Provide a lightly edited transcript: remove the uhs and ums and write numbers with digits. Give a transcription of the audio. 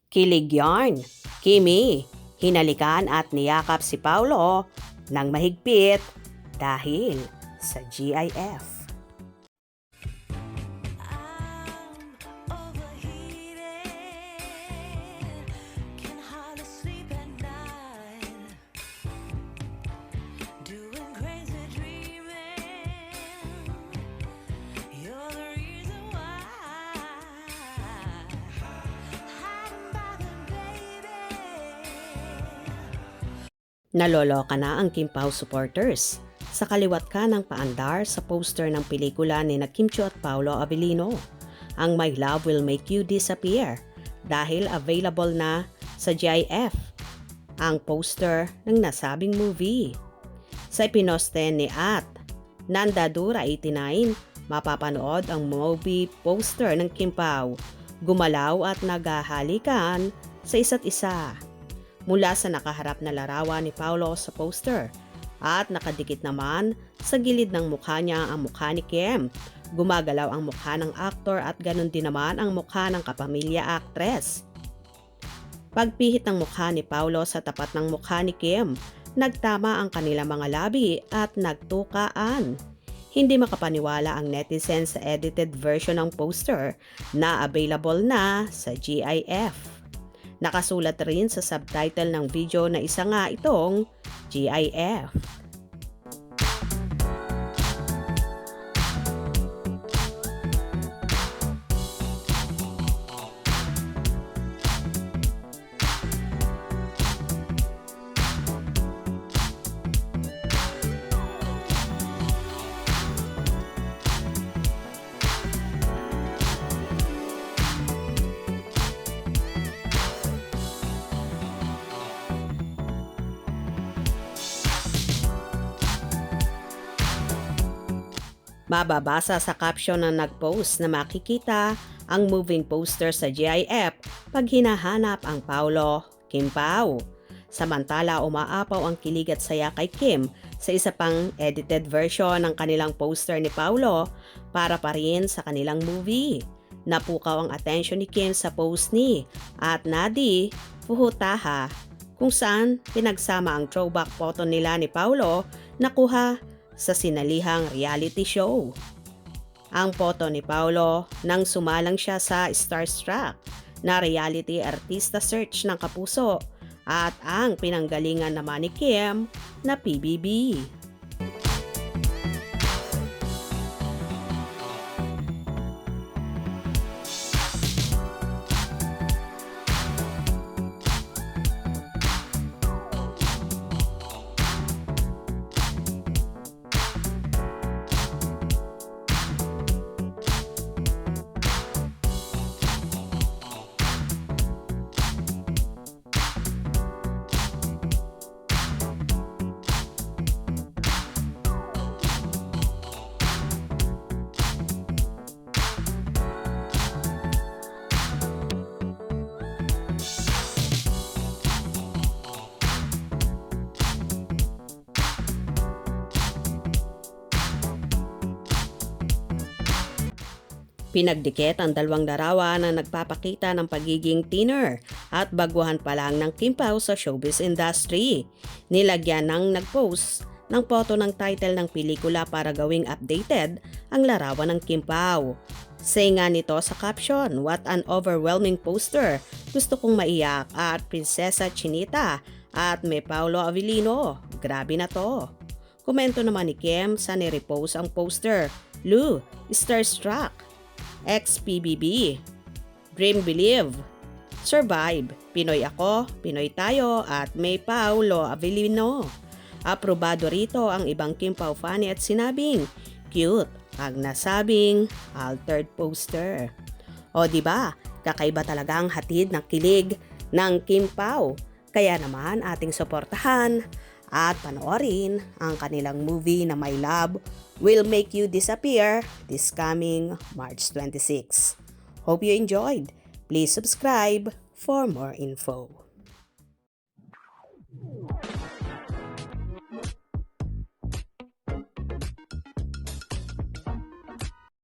Kilig yarn. Kimi, hinalikan at niyakap si Paulo ng mahigpit dahil sa GIF. Naloloka na ang Kim Pao supporters sa kaliwat ka ng paandar sa poster ng pelikula ni Kim Chiu at Paolo Avellino, ang My Love Will Make You Disappear, dahil available na sa GIF ang poster ng nasabing movie. Sa ipinoste ni Nandadura89, mapapanood ang movie poster ng Kim Pao, gumalaw at naghahalikan sa isa't isa. Mula sa nakaharap na larawan ni Paulo sa poster at nakadikit naman sa gilid ng mukha niya ang mukha ni Kim. Gumagalaw ang mukha ng aktor at ganun din naman ang mukha ng kapamilya aktres. Pagpihit ng mukha ni Paulo sa tapat ng mukha ni Kim, nagtama ang kanilang mga labi at nagtukaan. Hindi makapaniwala ang netizen sa edited version ng poster na available na sa GIF. Nakasulat rin sa subtitle ng video na isa nga itong GIF. Mababasa sa caption na nag-post na makikita ang moving poster sa GIF pag hinahanap ang Paulo, Kim Pao. Samantala, umaapaw ang kilig at saya kay Kim sa isa pang edited version ng kanilang poster ni Paulo para pa rin sa kanilang movie. Napukaw ang atensyon ni Kim sa post ni @Nadi Fuhutaha kung saan pinagsama ang throwback photo nila ni Paulo na kuha sa sinalihang reality show. Ang photo ni Paulo nang sumalang siya sa Starstruck na reality artista search ng kapuso at ang pinanggalingan naman ni Kim na PBB. Pinagdikit ang dalawang larawan na nagpapakita ng pagiging thinner at baguhan pa lang ng Kim Pao sa showbiz industry. Nilagyan ng nag-post ng photo ng title ng pelikula para gawing updated ang larawan ng Kim Pao. Say nga nito sa caption, "What an overwhelming poster. Gusto kong maiyak at Prinsesa Chinita at may Paolo Avellino. Grabe na to." Komento naman ni Kim sa nirepost ang poster, "Lu, Starstruck. Ex-PBB, Dream Believe, Survive, Pinoy Ako, Pinoy Tayo at may Paolo Avellino." Aprobado rito ang ibang Kim Pao fan at sinabing cute ang nasabing altered poster. O diba, kakaiba talaga ang hatid ng kilig ng Kim Pao. Kaya naman ating suportahan at panoorin ang kanilang movie na My Love Will Make You Disappear this coming March 26. Hope you enjoyed. Please subscribe for more info.